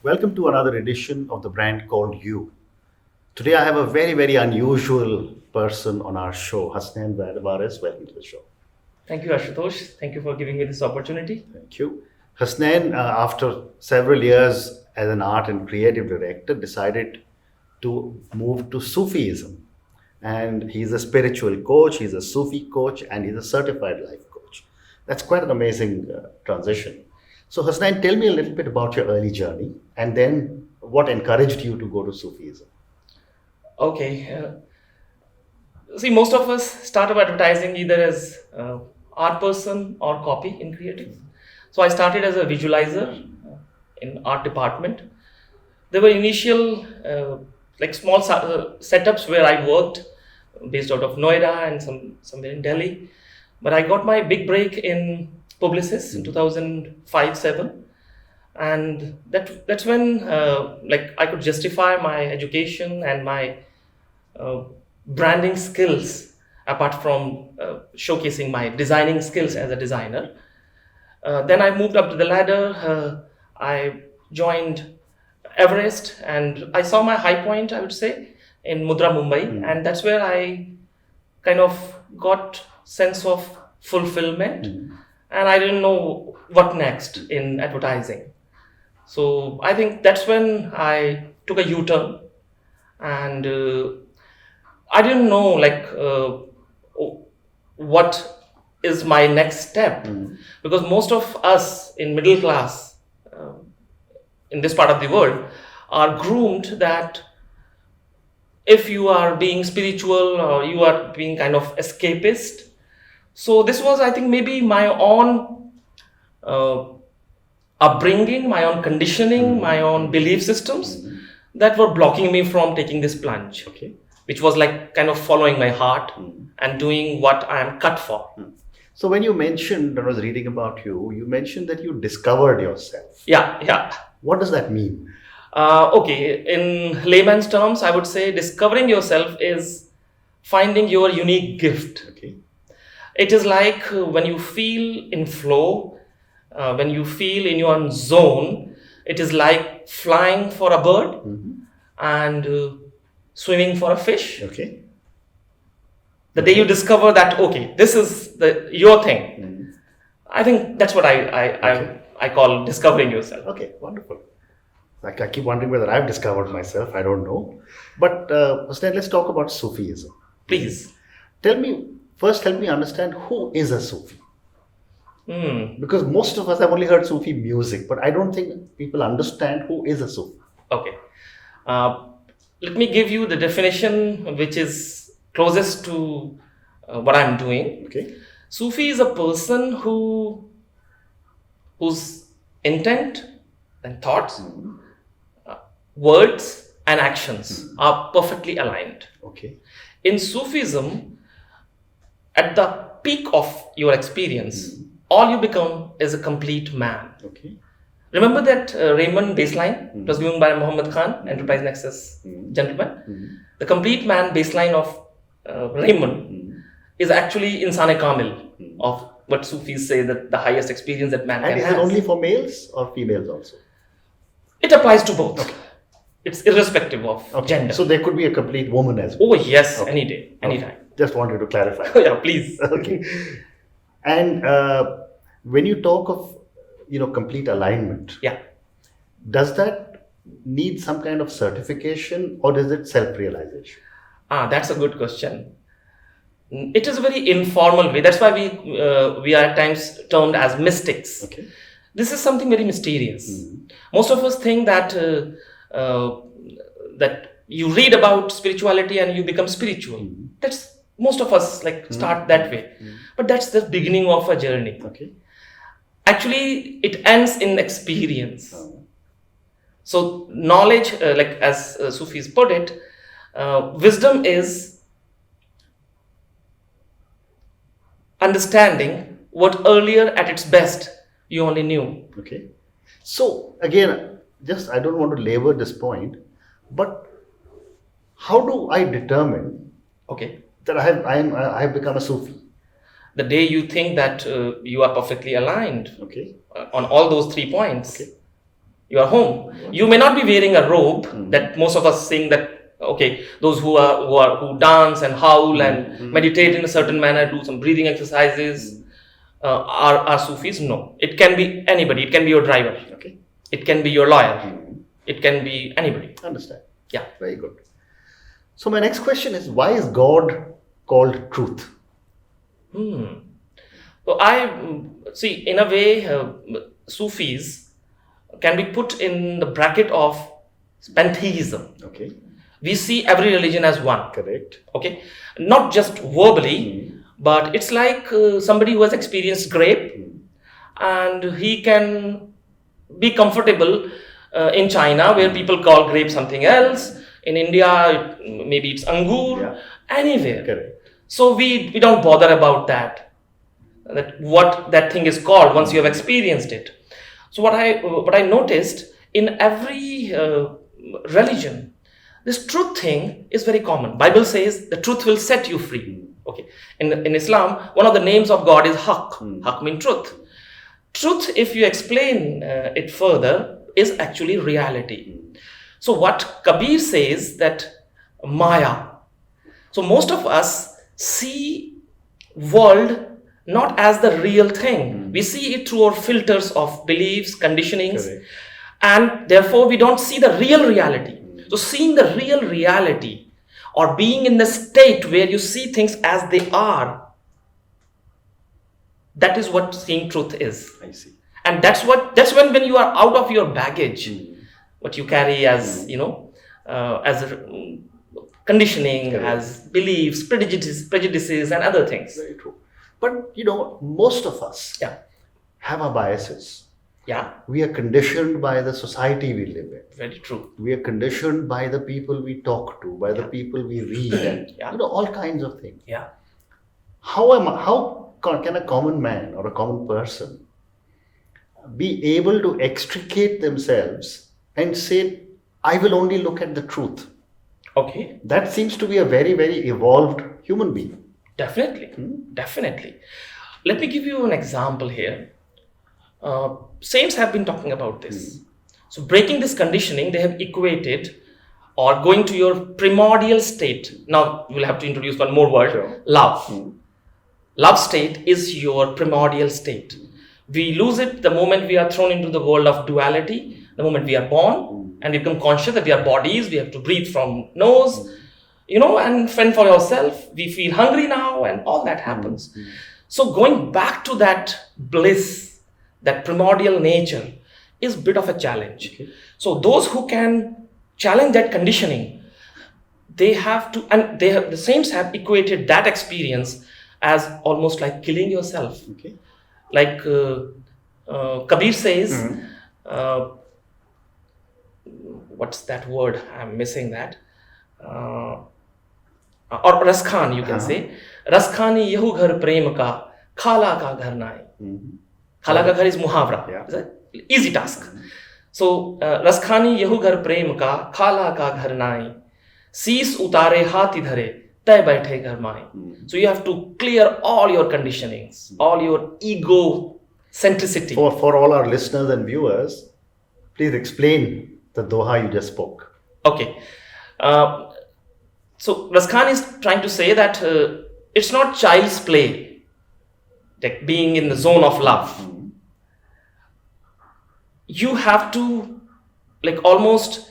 Welcome to another edition of the brand called You. Today I have a very unusual person on our show, Hasnain Waris. Welcome to the show. Thank you, Ashutosh. Thank you for giving me this opportunity. Thank you. Hasnain, after several years as an art and creative director, decided to move to Sufism. And he's a spiritual coach, he's a Sufi coach, and he's a certified life coach. That's quite an amazing transition. So, Hasnain, tell me a little bit about your early journey and then what encouraged you to go to Sufism. Okay. See, most of us start up advertising either as art person or copy in creative. So I started as a visualizer in art department. There were initial small setups where I worked based out of Noida and somewhere in Delhi. But I got my big break in Publicis in 2005-7, and that's when I could justify my education and my branding skills apart from showcasing my designing skills as a designer. Then I moved up to the ladder. I joined Everest, and I saw my high point, I would say, in Mudra, Mumbai, and that's where I kind of got sense of fulfillment, and I didn't know what next in advertising. So I think that's when I took a U-turn, and I didn't know what is my next step, because most of us in middle class in this part of the world are groomed that if you are being spiritual or you are being kind of escapist. So this was, I think, maybe my own upbringing, my own conditioning, my own belief systems that were blocking me from taking this plunge, which was like kind of following my heart and doing what I am cut for. So when you mentioned, when I was reading about you, you mentioned that you discovered yourself. Yeah. What does that mean? Okay, in layman's terms, I would say discovering yourself is finding your unique gift. Okay. It is like when you feel in flow, when you feel in your zone, it is like flying for a bird and swimming for a fish. Okay. The day you discover that, okay, this is your thing, I think that's what I call discovering yourself. Okay, wonderful. Like I keep wondering whether I've discovered myself. I don't know. But Hussain, let's talk about Sufism. Please. Help me understand who is a Sufi. Because most of us have only heard Sufi music, but I don't think people understand who is a Sufi. Okay. Let me give you the definition which is closest to what I'm doing. Okay. Sufi is a person whose intent and thoughts, words and actions are perfectly aligned. Okay. In Sufism, at the peak of your experience, all you become is a complete man. Okay. Remember that Raymond baseline? It was given by Muhammad Khan, Enterprise Nexus gentleman. The complete man baseline of Raymond is actually Insane Kamil, of what Sufis say that the highest experience that man can have. And is it only for males or females also? It applies to both. Okay. It's irrespective of gender. So there could be a complete woman as well. Oh yes, any day, anytime. Just wanted to clarify. Yeah, please. Okay. And when you talk of complete alignment, does that need some kind of certification or is it self-realization? That's a good question. It is a very informal way. That's why we are at times termed as mystics. Okay. This is something very mysterious. Most of us think that that you read about spirituality and you become spiritual. That's most of us start that way. But that's the beginning of a journey. Okay. Actually, it ends in experience. So knowledge, as Sufis put it, wisdom is understanding what earlier at its best you only knew. Okay. So again, I don't want to labor this point, but how do I determine that I have become a Sufi? The day you think that you are perfectly aligned Okay. on all those 3 points, Okay. your home. You may not be wearing a robe that most of us sing that, okay, those who dance and howl and meditate in a certain manner, do some breathing exercises, are Sufis. No, it can be anybody. It can be your driver. Okay. It can be your lawyer. It can be anybody. Understand. Yeah. Very good. So my next question is, why is God called truth? So I see, in a way, Sufis can be put in the bracket of pantheism. Okay. We see every religion as one. Correct. Okay, not just verbally, but it's like somebody who has experienced grape, and he can be comfortable in China, where people call grape something else. In India, maybe it's angur. Anywhere. Correct. So we don't bother about that what that thing is called once you have experienced it. So what I noticed in every religion, this truth thing is very common. Bible says the truth will set you free. Okay. In Islam, one of the names of God is Haq. Haq means truth. Truth, if you explain it further, is actually reality. So what Kabir says, that Maya. So most of us see world not as the real thing. We see it through our filters of beliefs, conditionings. Correct. And therefore we don't see the real reality. So seeing the real reality, or being in the state where you see things as they are, that is what seeing truth is. I see. And that's when you are out of your baggage, what you carry as, as a conditioning, Correct. as beliefs, prejudices and other things. Very true. But most of us Yeah. have our biases. Yeah. We are conditioned by the society we live in. Very true. We are conditioned by the people we talk to, by the people we read, and Yeah. all kinds of things. Yeah. How can a common man or a common person be able to extricate themselves and say, I will only look at the truth? Okay. That seems to be a very, very evolved human being. Definitely. Definitely. Let me give you an example here. Saints have been talking about this. So breaking this conditioning, they have equated, or going to your primordial state. Now we'll have to introduce one more word. Sure. Love. Love state is your primordial state. We lose it the moment we are thrown into the world of duality, the moment we are born and we become conscious that we are bodies, we have to breathe from nose, and fend for yourself. We feel hungry now and all that happens. So going back to that bliss, that primordial nature, is a bit of a challenge. Okay. So those who can challenge that conditioning, they have to, and the saints have equated that experience as almost like killing yourself. Okay. Like Kabir says, what's that word? I'm missing that. Or Raskhan, you can say. Raskhani yahu ghar prem ka, khala ka ghar nahi. Khala ka ghar is muhavra. Yeah. It's an easy task. So, Raskhani yahu ghar prem ka, khala ka ghar nahi. Sees utare haathi dhare, tay baithe ghar mai. So you have to clear all your conditionings, all your ego centricity. For all our listeners and viewers, please explain the doha you just spoke. Okay. So Raskhan is trying to say that it's not child's play, like being in the zone of love. You have to like almost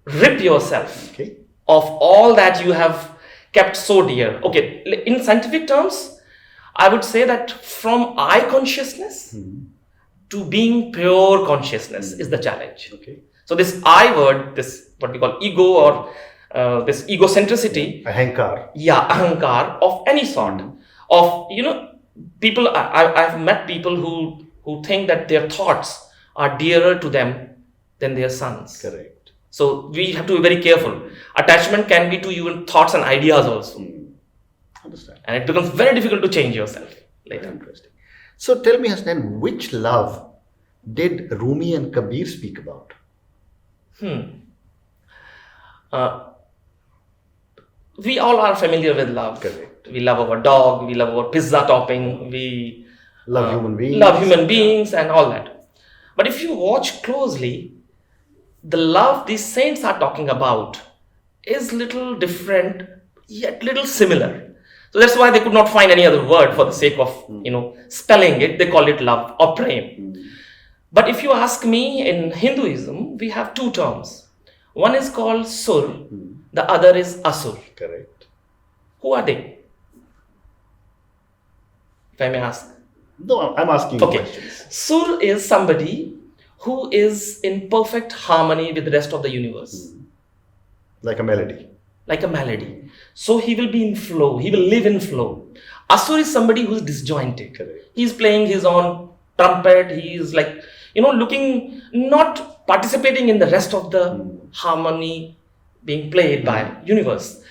rip yourself Okay. of all that you have kept so dear. Okay, in scientific terms, I would say that from I consciousness to being pure consciousness is the challenge. Okay. So this I word, this what we call ego, or this egocentricity, Ahankar. ahankar of any sort, of people. I've met people who think that their thoughts are dearer to them than their sons. Correct. So we have to be very careful. Attachment can be to even thoughts and ideas also, Understand. and it becomes very difficult to change yourself Very later. interesting. So tell me, Hasnain, which love did Rumi and Kabir speak about? We all are familiar with love. Correct. We love our dog. We love our pizza topping. We Love human beings. love human beings and all that. But if you watch closely, the love these saints are talking about is little different, yet little similar. So that's why they could not find any other word for the sake of, spelling it. They call it love or prem. But if you ask me, in Hinduism, we have two terms. One is called sur, the other is asur. Correct. Who are they? If I may ask. No, I'm asking you Okay. questions. Sur is somebody who is in perfect harmony with the rest of the universe, Like a melody. like a melody. So he will be in flow, he will live in flow. Asur is somebody who is disjointed. Correct. He's playing his own trumpet, he is like, looking, not participating in the rest of the harmony being played by universe.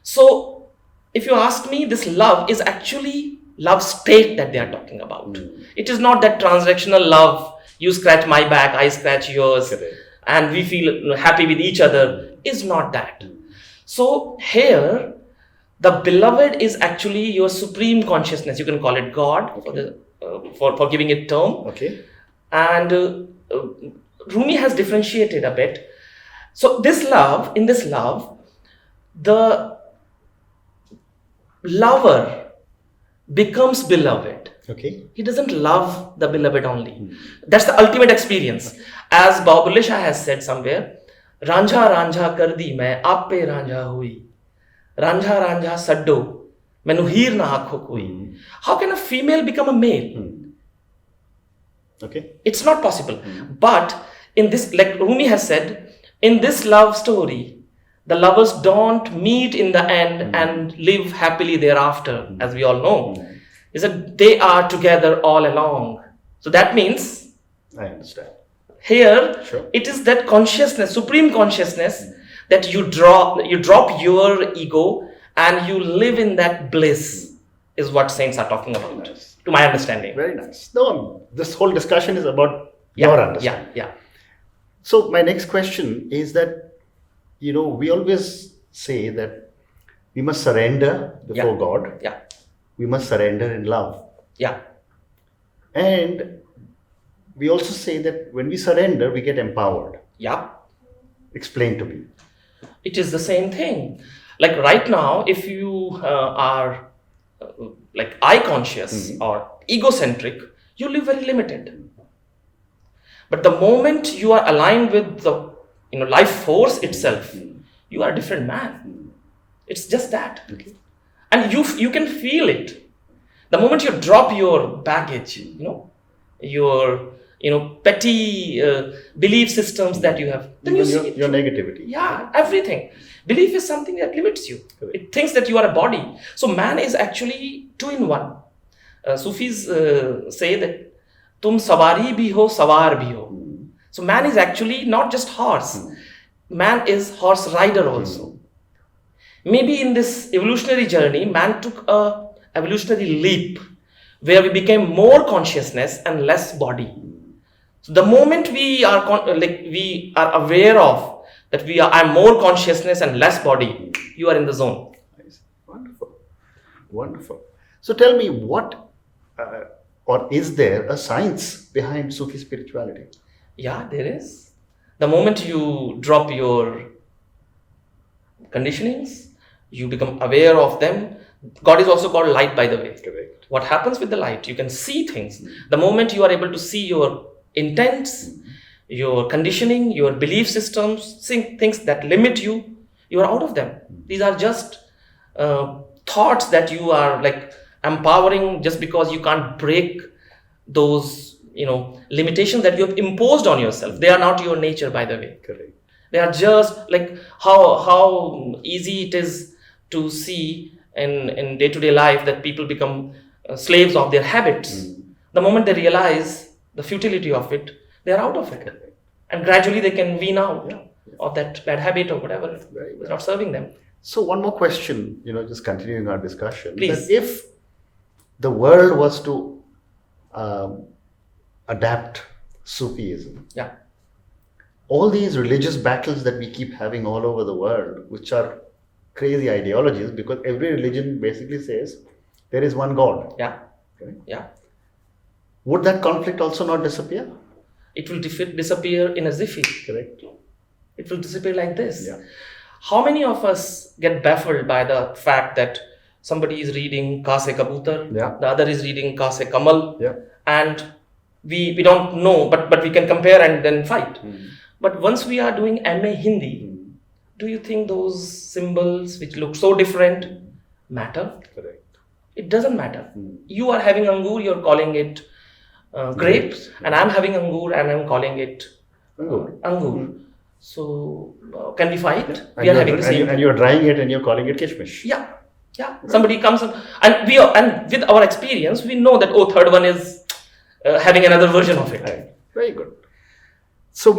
So if you ask me, this love is actually love state that they are talking about. It is not that transactional love, you scratch my back, I scratch yours, Correct. and we feel happy with each other, is not that. So here, the beloved is actually your supreme consciousness. You can call it God for giving it term. Okay. And Rumi has differentiated a bit. So in this love, the lover becomes beloved. Okay. He doesn't love the beloved only. That's the ultimate experience. As Babulle Shah has said somewhere, Ranjha Ranjha kardi main aap pe ranjha hui. Ranjha Ranjha saddo mainu heer na aakho koi. How can a female become a male? Okay. It's not possible. But in this, like Rumi has said, in this love story, the lovers don't meet in the end and live happily thereafter, as we all know. Is that they are together all along. So that means I understand. here Sure. it is that consciousness, supreme consciousness, that you drop your ego and you live in that bliss, is what saints are talking about, Nice. to my understanding. Very nice. No, this whole discussion is about your understanding. Yeah. So my next question is that, we always say that we must surrender before God. Yeah. We must surrender in love. Yeah. And we also say that when we surrender, we get empowered. Yeah. Explain to me. It is the same thing. Like right now, if you are like I conscious or egocentric, you live very limited. But the moment you are aligned with the life force itself, you are a different man. It's just that. Okay. And you can feel it. The moment you drop your baggage, your petty belief systems that you have, then you see your negativity. Yeah, everything. Belief is something that limits you. Correct. It thinks that you are a body. So man is actually two in one. Sufis say that tum savari bhi ho, sawar bhi ho. So man is actually not just horse. Man is horse rider also. Maybe in this evolutionary journey, man took a evolutionary leap where we became more consciousness and less body. So the moment we are aware of that I'm more consciousness and less body, you are in the zone. Nice. Wonderful. So tell me, what or is there a science behind Sufi spirituality? Yeah, there is. The moment you drop your conditionings, you become aware of them. God is also called light, by the way. Correct. What happens with the light? You can see things. The moment you are able to see your intents, your conditioning, your belief systems, things that limit you, you are out of them. These are just thoughts that you are like empowering just because you can't break those limitations that you have imposed on yourself. They are not your nature, by the way. Correct. They are just like how easy it is to see in day-to-day life that people become slaves of their habits. The moment they realize the futility of it, they are out of it. And gradually they can wean out of that bad habit or whatever is not serving them. So one more question, just continuing our discussion. Please. That if the world was to adapt Sufism, all these religious battles that we keep having all over the world, which are crazy ideologies, because every religion basically says there is one God. Yeah. Okay? Yeah. Would that conflict also not disappear? it will disappear in a ziffy. Correct. It will disappear like this. Yeah. How many of us get baffled by the fact that somebody is reading Ka Se Kabutar, Yeah. the other is reading Ka Se Kamal, Yeah. and we don't know, but we can compare and then fight. Mm. But once we are doing MA Hindi, do you think those symbols which look so different matter? Correct. It doesn't matter. You are having angur, you're calling it grapes, and I'm having angur and I'm calling it angur. So can we fight? And We are having the same. and you're drying it and you're calling it kishmish. Yeah. Somebody comes and with our experience, we know that third one is having another version of it. Right. Very good. So,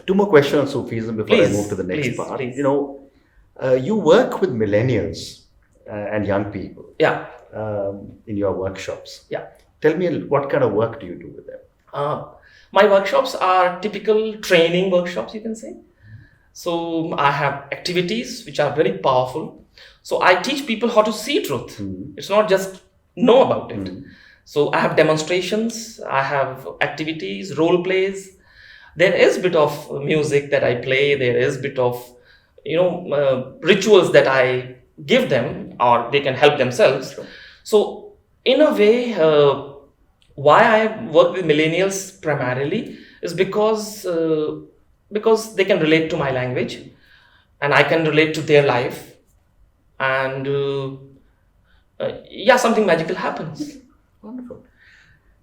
two more questions on Sufism before I Please, move to the next please, part. please. You work with millennials and young people Yeah. in your workshops. Yeah. Tell me, what kind of work do you do with them? My workshops are typical training workshops, you can say. So I have activities which are very powerful. So I teach people how to see truth. It's not just know about it. So I have demonstrations, I have activities, role plays. There is bit of music that I play. There is bit of rituals that I give them, or they can help themselves. Sure. So in a way, why I work with millennials primarily is because they can relate to my language, and I can relate to their life, and something magical happens. Wonderful.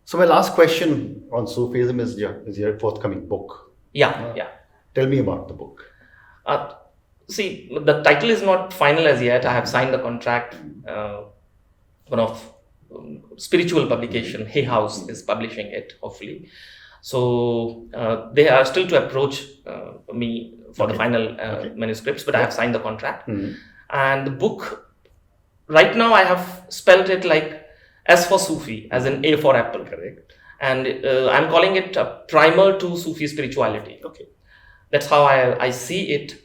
So my last question on Sufism is your forthcoming book. Yeah. Tell me about the book. See, the title is not final as yet. I have signed the contract. One of spiritual publication, Hay House, is publishing it, hopefully. So they are still to approach me for the final manuscripts, but I have signed the contract. And the book, right now I have spelled it like S for Sufi, as in A for apple. Correct. And I'm calling it a primer to Sufi spirituality. Okay. That's how I see it.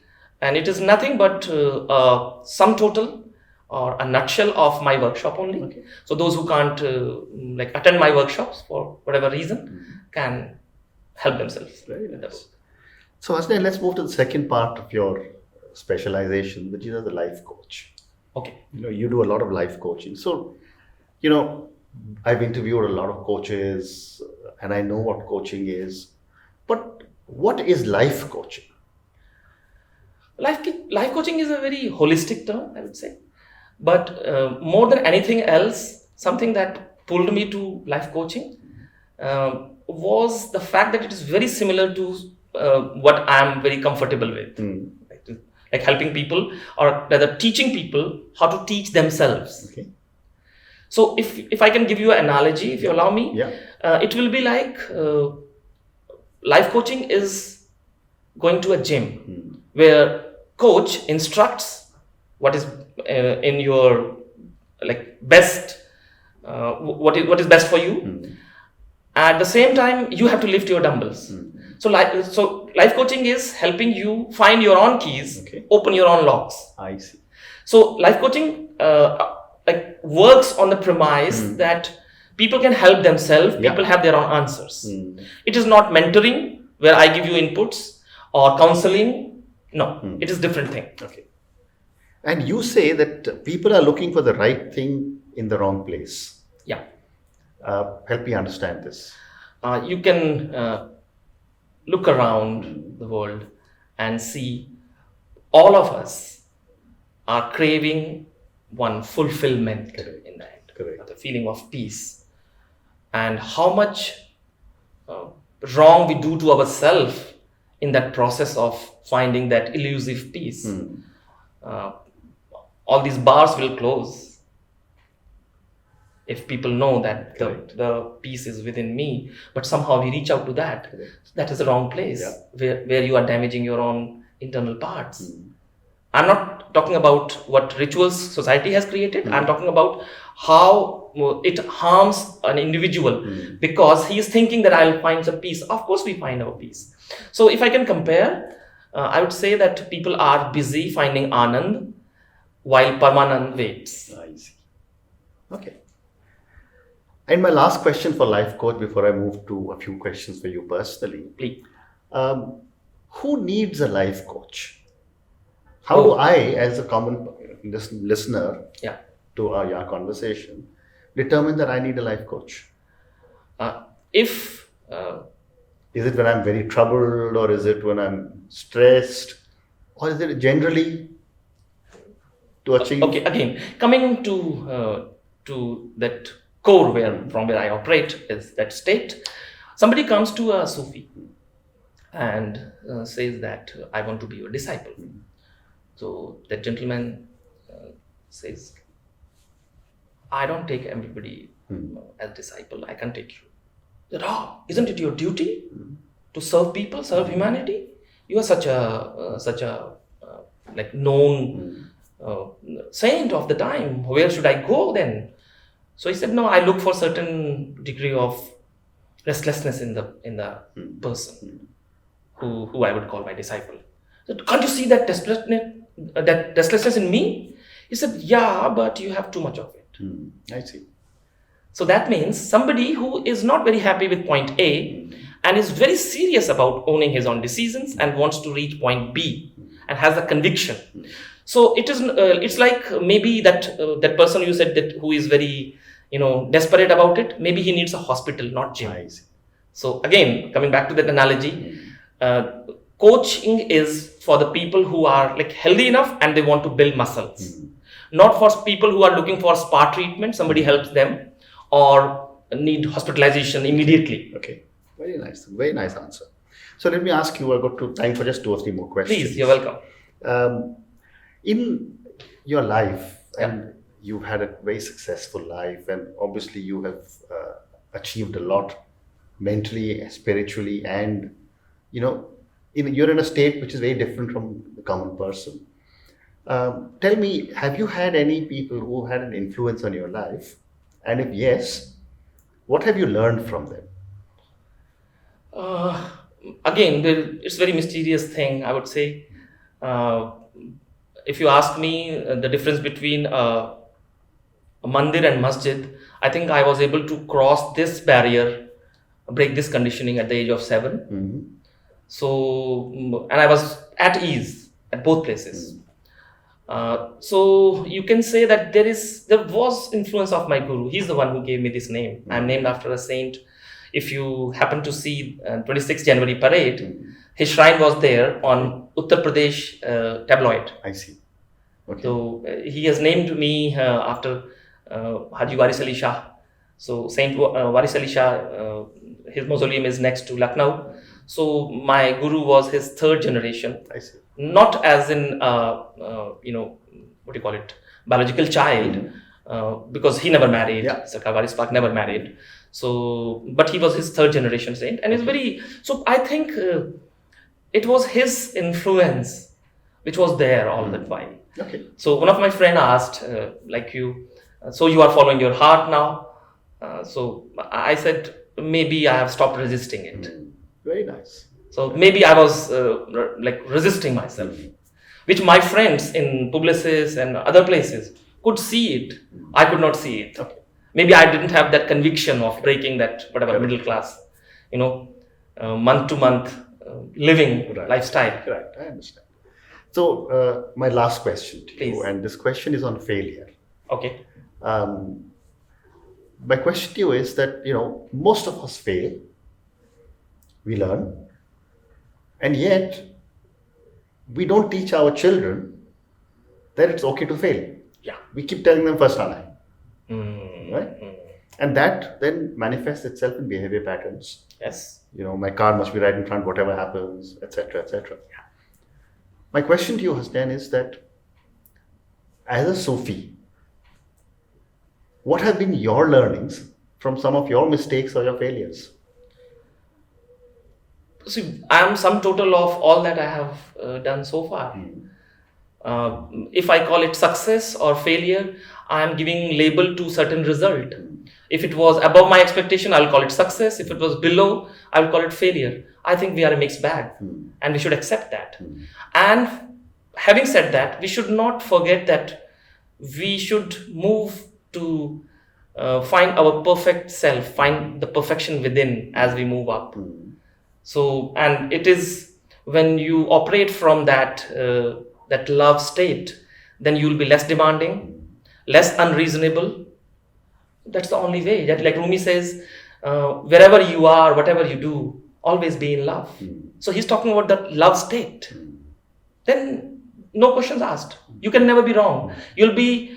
And it is nothing but a sum total or a nutshell of my workshop only. Okay. So those who can't attend my workshops for whatever reason can help themselves. Very nice. So Hasnain, let's move to the second part of your specialization, which is the life coach. Okay. You do a lot of life coaching. So, I've interviewed a lot of coaches and I know what coaching is. But what is life coaching? Life coaching is a very holistic term, I would say. But more than anything else, something that pulled me to life coaching was the fact that it is very similar to what I am very comfortable with. Like helping people, or rather teaching people how to teach themselves. Okay. So if I can give you an analogy, if you allow me, it will be like life coaching is going to a gym where coach instructs what is in your best, what is best for you. At the same time, you have to lift your dumbbells. So life coaching is helping you find your own keys, open your own locks. I see. So life coaching works on the premise that people can help themselves, people have their own answers. It is not mentoring where I give you inputs or counseling. No, it is different thing. Okay. And you say that people are looking for the right thing in the wrong place. Yeah. Help me understand this. You can look around the world and see all of us are craving one fulfillment in that, the feeling of peace, and how much wrong we do to ourselves in that process of finding that elusive peace. All these bars will close if people know that the peace is within me, but somehow we reach out to that. That is the wrong place where you are damaging your own internal parts. I'm not talking about what rituals society has created. I'm talking about how it harms an individual because he is thinking that I'll find some peace. Of course, we find our peace. So if I can compare, I would say that people are busy finding Anand while Parmanand waits. I see. Okay. And my last question for life coach before I move to a few questions for you personally. Please. Um, who needs a life coach? How do I, as a common listener Yeah. to our conversation, determine that I need a life coach? If Is it when I'm very troubled, or is it when I'm stressed, or is it generally to achieve? Okay, again, coming to that core from where I operate is that state. Somebody comes to a Sufi and says that I want to be your disciple. So that gentleman says, I don't take everybody as disciple. I can take you. That, isn't it your duty to serve people, serve humanity? You are such a like known saint of the time. Where should I go then? So he said, no, I look for certain degree of restlessness in the person who I would call my disciple. So, can't you see that restlessness in me? He said, yeah, but you have too much of it. I see. So that means somebody who is not very happy with point A and is very serious about owning his own decisions and wants to reach point B and has a conviction. So it's like maybe that person you said that who is very desperate about it. Maybe he needs a hospital, not gym. I see. So again, coming back to that analogy, coaching is for the people who are like healthy enough and they want to build muscles, not for people who are looking for spa treatment. Somebody helps them or need hospitalization immediately. Okay, very nice answer. So let me ask you, I've got time for just 2 or 3 more questions. Please, you're welcome. In your life, and you've had a very successful life, and obviously you have achieved a lot mentally, spiritually, and you're in a state which is very different from the common person. Tell me, have you had any people who had an influence on your life? And if yes, what have you learned from them? Again, it's a very mysterious thing, I would say. If you ask me the difference between a mandir and masjid, I think I was able to cross this barrier, break this conditioning at the age of 7. So, and I was at ease at both places. So you can say that there was influence of my guru. He's the one who gave me this name. I'm named after a saint. If you happen to see 26th January parade, his shrine was there on Uttar Pradesh tabloid. I see. Okay. So he has named me after Haji Waris Ali Shah. So Saint Waris Ali Shah, his mausoleum is next to Lucknow. So my guru was his 3rd generation. I see. Not as in what do you call it, biological child, because he never married. Sarkar Waris Pak never married. So, but he was his 3rd generation saint, and so I think it was his influence which was there all that while. Okay. So one of my friend asked, so you are following your heart now? So I said, maybe I have stopped resisting it. Very nice. So maybe I was resisting myself, which my friends in Publicis and other places could see it. I could not see it. Okay. Maybe I didn't have that conviction of breaking that middle class, month to month living lifestyle. Right, I understand. So my last question to you, Please. and this question is on failure. Okay. My question to you is that most of us fail. We learn. And yet, we don't teach our children that it's okay to fail. Yeah. We keep telling them first time, right? And that then manifests itself in behavior patterns. Yes. My car must be right in front, whatever happens, etc., etc. Yeah. My question to you, Hasnain, is that as a Sufi, what have been your learnings from some of your mistakes or your failures? See, I am sum total of all that I have done so far. If I call it success or failure, I am giving label to certain result. If it was above my expectation, I'll call it success. If it was below, I'll call it failure. I think we are a mixed bag, and we should accept that. And having said that, we should not forget that we should move to find our perfect self, find the perfection within as we move up. So, and it is when you operate from that love state, then you will be less demanding, less unreasonable. That's the only way. That, like Rumi says, wherever you are, whatever you do, always be in love. So he's talking about that love state. Then no questions asked. You can never be wrong. You'll be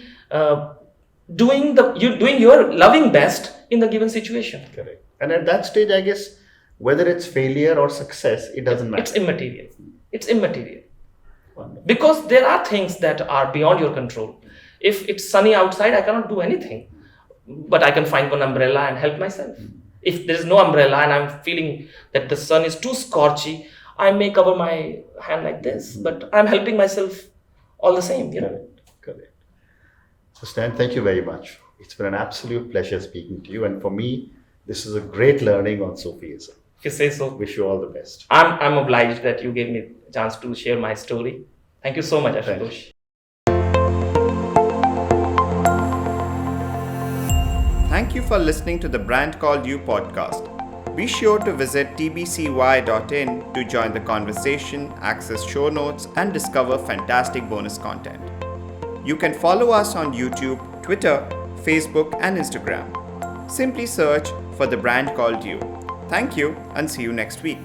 doing your loving best in the given situation. Correct. And at that stage, I guess, whether it's failure or success, it doesn't matter. It's immaterial. It's immaterial. Wonderful. Because there are things that are beyond your control. If it's sunny outside, I cannot do anything. But I can find one umbrella and help myself. If there is no umbrella and I'm feeling that the sun is too scorchy, I may cover my hand like this. But I'm helping myself all the same. Correct. So Stan, thank you very much. It's been an absolute pleasure speaking to you. And for me, this is a great learning on Sufism. If you say so. Wish you all the best. I'm obliged that you gave me a chance to share my story. Thank you so much, Ashutosh. Thank you for listening to the Brand Called You podcast. Be sure to visit tbcy.in to join the conversation, access show notes, and discover fantastic bonus content. You can follow us on YouTube, Twitter, Facebook, and Instagram. Simply search for the Brand Called You. Thank you and see you next week.